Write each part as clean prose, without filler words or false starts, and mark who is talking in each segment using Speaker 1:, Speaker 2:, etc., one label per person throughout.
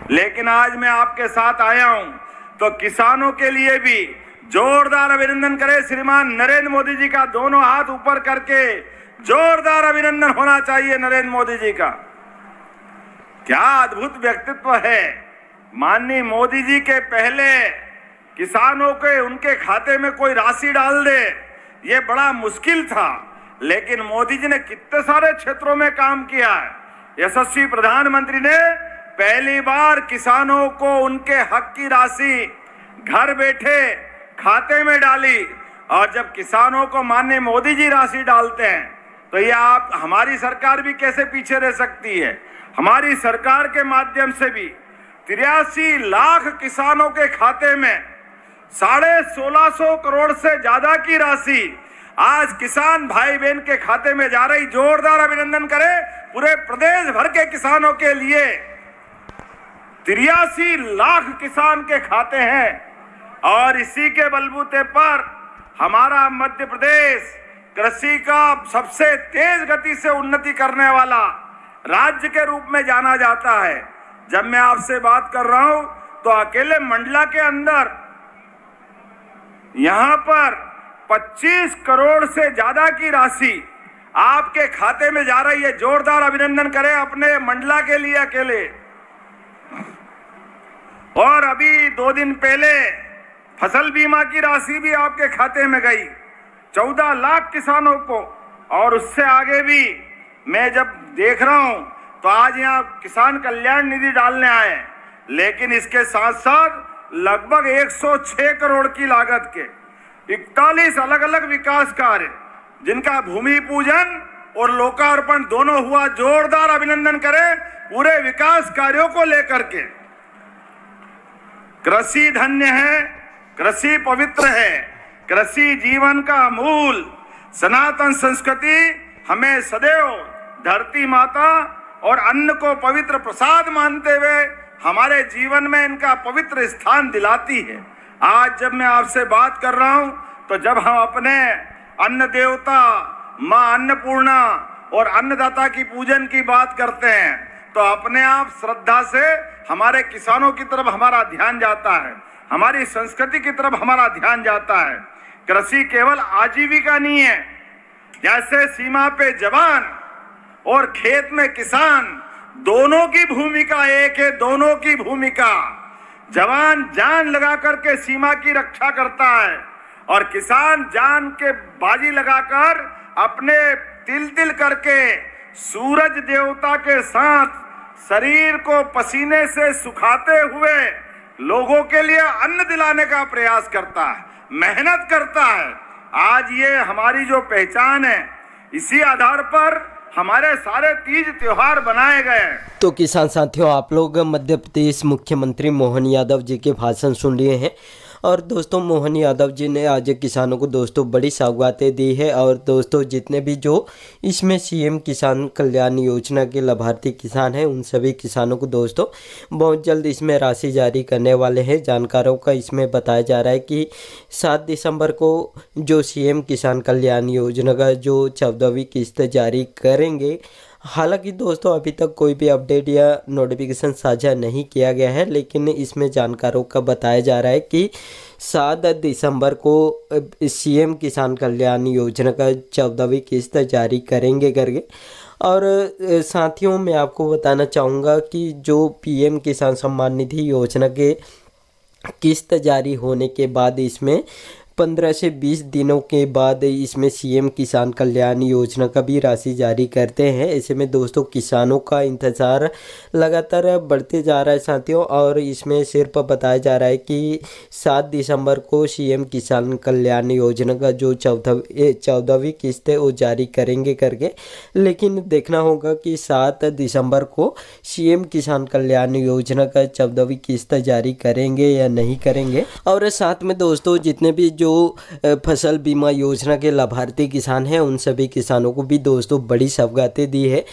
Speaker 1: लेकिन आज मैं आपके साथ आया हूं तो किसानों के लिए भी जोरदार अभिनंदन करें। श्रीमान नरेंद्र मोदी जी का दोनों हाथ ऊपर करके जोरदार अभिनंदन होना चाहिए नरेंद्र मोदी जी का। क्या अद्भुत व्यक्तित्व है। माननीय मोदी जी के पहले किसानों के उनके खाते में कोई राशि डाल दे ये बड़ा मुश्किल था, लेकिन मोदी जी ने कितने सारे क्षेत्रों में काम किया है। यशस्वी प्रधानमंत्री ने पहली बार किसानों को उनके हक की राशि घर बैठे खाते में डाली, और जब किसानों को माननीय मोदी जी राशि डालते हैं तो ये आप हमारी सरकार भी कैसे पीछे रह सकती है। हमारी सरकार के माध्यम से भी 83 लाख किसानों के खाते में 1650 करोड़ से ज्यादा की राशि आज किसान भाई बहन के खाते में जा रही। जोरदार अभिनंदन करें पूरे प्रदेश भर के किसानों के लिए। 83 लाख किसान के खाते हैं, और इसी के बलबूते पर हमारा मध्य प्रदेश कृषि का सबसे तेज गति से उन्नति करने वाला राज्य के रूप में जाना जाता है। जब मैं आपसे बात कर रहा हूं तो अकेले मंडला के अंदर यहां पर 25 करोड़ से ज्यादा की राशि आपके खाते में जा रही है। जोरदार अभिनंदन करें अपने मंडला के लिए अकेले। और अभी 2 दिन पहले फसल बीमा की राशि भी आपके खाते में गई 14 लाख किसानों को। और उससे आगे भी मैं जब देख रहा हूं तो आज यहाँ किसान कल्याण निधि डालने आए, लेकिन इसके साथ साथ लगभग 106 करोड़ की लागत के 41 अलग अलग विकास कार्य जिनका भूमि पूजन और लोकार्पण दोनों हुआ। जोरदार अभिनंदन करें पूरे विकास कार्यों को लेकर के। कृषि धन्य है, कृषि पवित्र है, कृषि जीवन का मूल। सनातन संस्कृति हमें सदैव धरती माता और अन्न को पवित्र प्रसाद मानते हुए हमारे जीवन में इनका पवित्र स्थान दिलाती है। आज जब मैं आपसे बात कर रहा हूं तो जब हम अपने अन्न देवता मां अन्नपूर्णा और अन्नदाता की पूजन की बात करते हैं तो अपने आप श्रद्धा से हमारे किसानों की तरफ हमारा ध्यान जाता है, हमारी संस्कृति की तरफ हमारा ध्यान जाता है। कृषि केवल आजीविका नहीं है। जैसे सीमा पे जवान और खेत में किसान दोनों की भूमिका एक है, दोनों की भूमिका। जवान जान लगा करके सीमा की रक्षा करता है और किसान जान के बाजी लगाकर अपने तिल तिल करके सूरज देवता के साथ शरीर को पसीने से सुखाते हुए लोगों के लिए अन्न दिलाने का प्रयास करता है, मेहनत करता है। आज ये हमारी जो पहचान है, इसी आधार पर हमारे सारे तीज त्योहार बनाए गए हैं।
Speaker 2: तो किसान साथियों, आप लोग मध्य प्रदेश मुख्यमंत्री मोहन यादव जी के भाषण सुन लिए हैं। और दोस्तों, मोहन यादव जी ने आज किसानों को दोस्तों बड़ी सौगातें दी है। और दोस्तों, जितने भी जो इसमें सीएम किसान कल्याण योजना के लाभार्थी किसान हैं, उन सभी किसानों को दोस्तों बहुत जल्द इसमें राशि जारी करने वाले हैं। जानकारों का इसमें बताया जा रहा है कि 7 दिसंबर को जो सीएम किसान कल्याण योजना का जो 14वीं किस्त जारी करेंगे। हालांकि दोस्तों, अभी तक कोई भी अपडेट या नोटिफिकेशन साझा नहीं किया गया है, लेकिन इसमें जानकारों का बताया जा रहा है कि 7 दिसंबर को सीएम किसान कल्याण योजना का 14वीं किस्त जारी करेंगे करके। और साथियों, मैं आपको बताना चाहूँगा कि जो पीएम किसान सम्मान निधि योजना के किस्त जारी होने के बाद इसमें 15 से 20 दिनों के बाद इसमें सीएम किसान कल्याण योजना का भी राशि जारी करते हैं। ऐसे में दोस्तों, किसानों का इंतज़ार लगातार बढ़ते जा रहा है साथियों। और इसमें सिर्फ बताया जा रहा है कि 7 दिसंबर को सीएम किसान कल्याण योजना का जो 14वीं किस्त है वो जारी करेंगे करके। लेकिन देखना होगा कि 7 दिसंबर को सीएम किसान कल्याण योजना का 14वीं किस्त जारी करेंगे या नहीं करेंगे। और साथ में दोस्तों, जितने भी जो फसल बीमा योजना के लाभार्थी किसान हैं, उन सभी किसानों को भी दोस्तों बड़ी सौगातें दी है।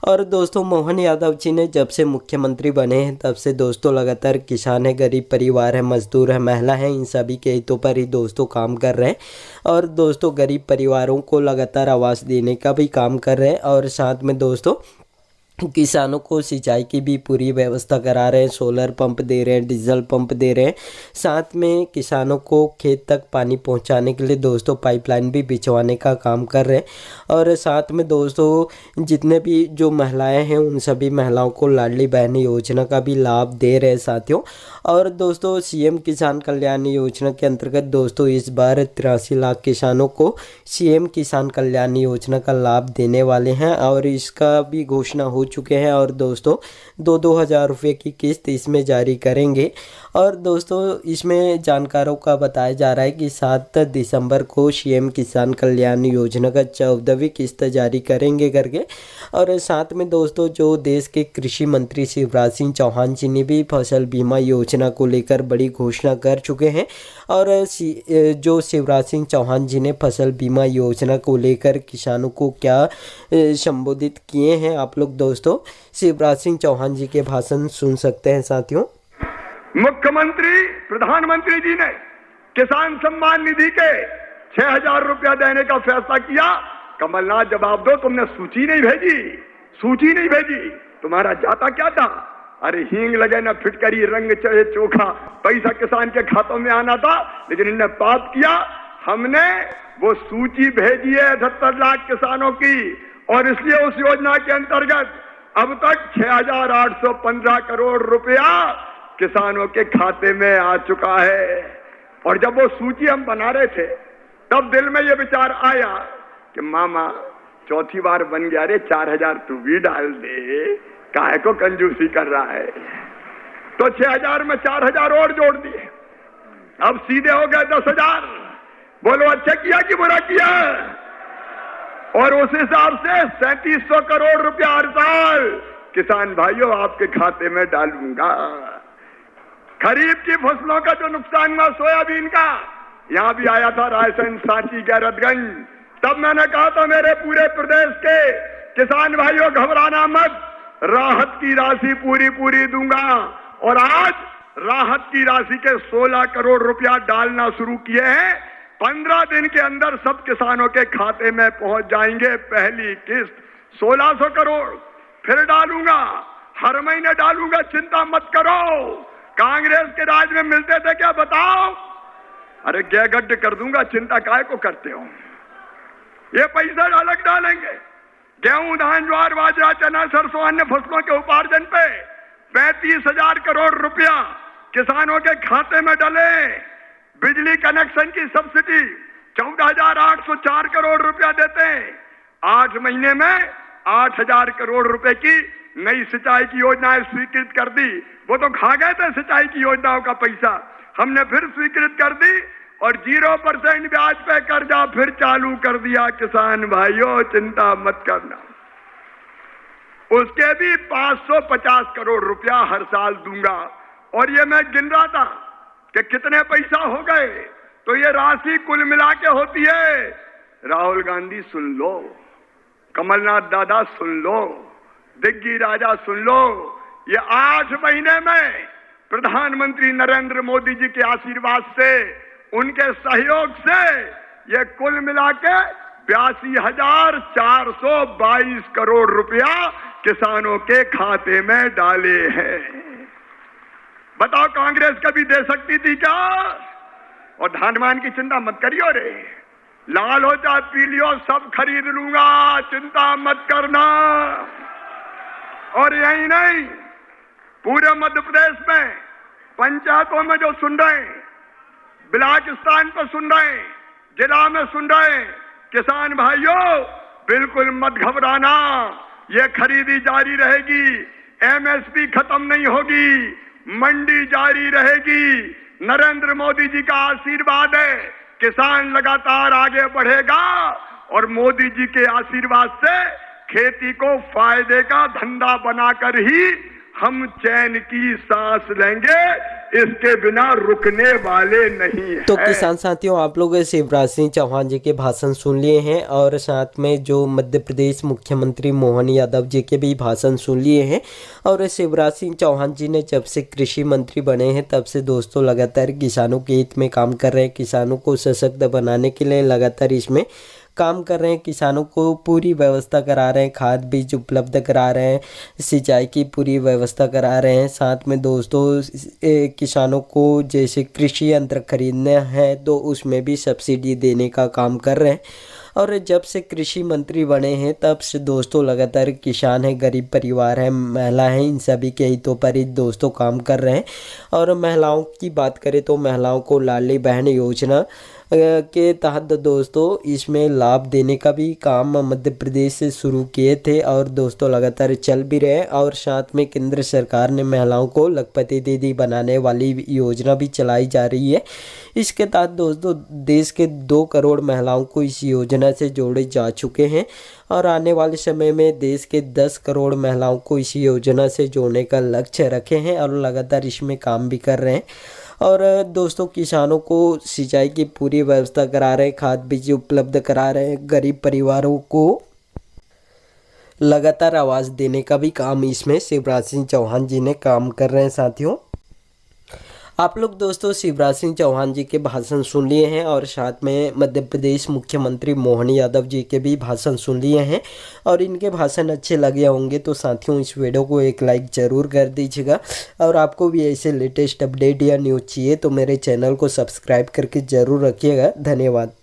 Speaker 2: और दोस्तों, मोहन यादव जी ने जब से मुख्यमंत्री बने हैं तब से दोस्तों लगातार किसान है, गरीब परिवार है, मजदूर है, महिला है, इन सभी के हितों पर ही दोस्तों काम कर रहे हैं। और दोस्तों, गरीब परिवारों को लगातार आवास देने का भी काम कर रहे हैं। और साथ में दोस्तों, किसानों को सिंचाई की भी पूरी व्यवस्था करा रहे हैं, सोलर पंप दे रहे हैं, डीजल पंप दे रहे हैं, साथ में किसानों को खेत तक पानी पहुंचाने के लिए दोस्तों पाइपलाइन भी बिछवाने का काम कर रहे हैं। और साथ में दोस्तों जितने भी जो महिलाएं हैं उन सभी महिलाओं को लाडली बहन योजना का भी लाभ दे रहे हैं साथियों। और दोस्तों सीएम किसान कल्याण योजना के अंतर्गत दोस्तों इस बार 83 लाख किसानों को सीएम किसान कल्याण योजना का लाभ देने वाले हैं और इसका भी घोषणा हो चुके हैं। और दोस्तों 2-2 हज़ार रुपये की किस्त इसमें जारी करेंगे। और दोस्तों इसमें जानकारों का बताया जा रहा है कि 7 दिसंबर को सीएम किसान कल्याण योजना का 14वीं किस्त जारी करेंगे करके। और साथ में दोस्तों जो देश के कृषि मंत्री शिवराज सिंह चौहान जी ने भी फसल बीमा योजना को लेकर बड़ी घोषणा कर चुके हैं। और जो शिवराज सिंह चौहान जी ने फसल बीमा योजना को लेकर किसानों को क्या संबोधित किए हैं आप लोग दोस्तों शिवराज सिंह चौहान जी के भाषण सुन सकते हैं साथियों।
Speaker 3: मुख्यमंत्री प्रधानमंत्री जी ने किसान सम्मान निधि के 6,000 रुपया देने का फैसला किया। कमलनाथ जवाब दो, तुमने सूची नहीं भेजी, तुम्हारा जाता क्या था? अरे हींग लगे ना फिटकरी, रंग चढ़े चोखा, पैसा किसान के खातों में आना था, लेकिन इन्हें पाप किया। हमने वो सूची भेजी है 78 लाख किसानों की और इसलिए उस योजना के अंतर्गत अब तक 6,815 करोड़ रुपया किसानों के खाते में आ चुका है। और जब वो सूची हम बना रहे थे तब दिल में ये विचार आया कि मामा चौथी बार बन गया रे, 4,000 तू भी डाल दे, काहे को कंजूसी कर रहा है। तो 6,000 में 4,000 और जोड़ दिए, अब सीधे हो गए 10,000। बोलो अच्छा किया कि बुरा किया? और उस हिसाब से 3700 करोड़ रुपया हर साल किसान भाइयों आपके खाते में डालूंगा। खरीफ की फसलों का जो नुकसान हुआ सोयाबीन का, यहां भी आया था रायसेन, सांची, गैरतगंज, तब मैंने कहा था मेरे पूरे प्रदेश के किसान भाइयों घबराना मत, राहत की राशि पूरी दूंगा। और आज राहत की राशि के 16 करोड़ रुपया डालना शुरू किए हैं। 15 दिन के अंदर सब किसानों के खाते में पहुंच जाएंगे। पहली किस्त 1600 करोड़ फिर डालूंगा, हर महीने डालूंगा, चिंता मत करो। कांग्रेस के राज में मिलते थे क्या बताओ? अरे गैगड्ढ कर दूंगा, चिंता काहे को करते हो? ये पैसा अलग डालेंगे। गेहूं, धान, ज्वार, बाजरा, चना, सरसों, अन्य फसलों के उपार्जन पे 35,000 करोड़ रुपया किसानों के खाते में डले। बिजली कनेक्शन की सब्सिडी 14,804 करोड़ रुपया देते हैं। 8 महीने में 8,000 करोड़ रुपए की नई सिंचाई की योजनाएं स्वीकृत कर दी। वो तो खा गए थे सिंचाई की योजनाओं का पैसा, हमने फिर स्वीकृत कर दी। और 0% ब्याज पे कर्जा फिर चालू कर दिया। किसान भाइयों चिंता मत करना, उसके भी 550 करोड़ रुपया हर साल दूंगा। और ये मैं गिन रहा था कि कितने पैसा हो गए, तो ये राशि कुल मिला के होती है। राहुल गांधी सुन लो, कमलनाथ दादा सुन लो, दिग्गी राजा सुन लो, ये 8 महीने में प्रधानमंत्री नरेंद्र मोदी जी के आशीर्वाद से, उनके सहयोग से ये कुल मिला के 82,422 करोड़ रुपया किसानों के खाते में डाले हैं। बताओ कांग्रेस कभी दे सकती थी क्या? और धान मान की चिंता मत करियो रे, लाल हो चाहे पीलियो सब खरीद लूंगा, चिंता मत करना। और यही नहीं, पूरे मध्य प्रदेश में पंचायतों में जो सुन रहे हैं, ब्लॉक स्थान पर सुन रहे हैं, जिला में सुन रहे हैं, किसान भाइयों बिल्कुल मत घबराना, ये खरीदी जारी रहेगी, एमएसपी खत्म नहीं होगी, मंडी जारी रहेगी। नरेंद्र मोदी जी का आशीर्वाद है, किसान लगातार आगे बढ़ेगा और मोदी जी के आशीर्वाद से खेती को फायदे का धंधा बनाकर ही हम चैन की सांस लेंगे, इसके बिना रुकने वाले नहीं हैं।
Speaker 2: तो किसान साथियों आप लोग शिवराज सिंह चौहान जी के भाषण सुन लिए हैं और साथ में जो मध्य प्रदेश मुख्यमंत्री मोहन यादव जी के भी भाषण सुन लिए हैं। और शिवराज सिंह चौहान जी ने जब से कृषि मंत्री बने हैं तब से दोस्तों लगातार किसानों के हित में काम कर रहे हैं, किसानों को सशक्त बनाने के लिए लगातार इसमें काम कर रहे हैं, किसानों को पूरी व्यवस्था करा रहे हैं, खाद बीज उपलब्ध करा रहे हैं, सिंचाई की पूरी व्यवस्था करा रहे हैं। साथ में दोस्तों किसानों को जैसे कृषि यंत्र खरीदने हैं तो उसमें भी सब्सिडी देने का काम कर रहे हैं। और जब से कृषि मंत्री बने हैं तब से दोस्तों लगातार किसान है, गरीब परिवार है, महिला है, इन सभी के हितों पर ही दोस्तों काम कर रहे हैं। और महिलाओं की बात करें तो महिलाओं को लाडली बहन योजना के तहत दोस्तों इसमें लाभ देने का भी काम मध्य प्रदेश से शुरू किए थे और दोस्तों लगातार चल भी रहे हैं। और साथ में केंद्र सरकार ने महिलाओं को लखपति दीदी बनाने वाली योजना भी चलाई जा रही है। इसके तहत दोस्तों देश के 2 करोड़ महिलाओं को इस योजना से जोड़े जा चुके हैं और आने वाले समय में देश के 10 करोड़ महिलाओं को इस योजना से जोड़ने का लक्ष्य रखे हैं और लगातार इसमें काम भी कर रहे हैं। और दोस्तों किसानों को सिंचाई की पूरी व्यवस्था करा रहे हैं, खाद बीज उपलब्ध करा रहे हैं, गरीब परिवारों को लगातार आवाज़ देने का भी काम इसमें शिवराज सिंह चौहान जी ने काम कर रहे हैं। साथियों आप लोग दोस्तों शिवराज सिंह चौहान जी के भाषण सुन लिए हैं और साथ में मध्य प्रदेश मुख्यमंत्री मोहन यादव जी के भी भाषण सुन लिए हैं और इनके भाषण अच्छे लगे होंगे तो साथियों इस वीडियो को एक लाइक ज़रूर कर दीजिएगा। और आपको भी ऐसे लेटेस्ट अपडेट या न्यूज़ चाहिए तो मेरे चैनल को सब्सक्राइब करके ज़रूर रखिएगा। धन्यवाद।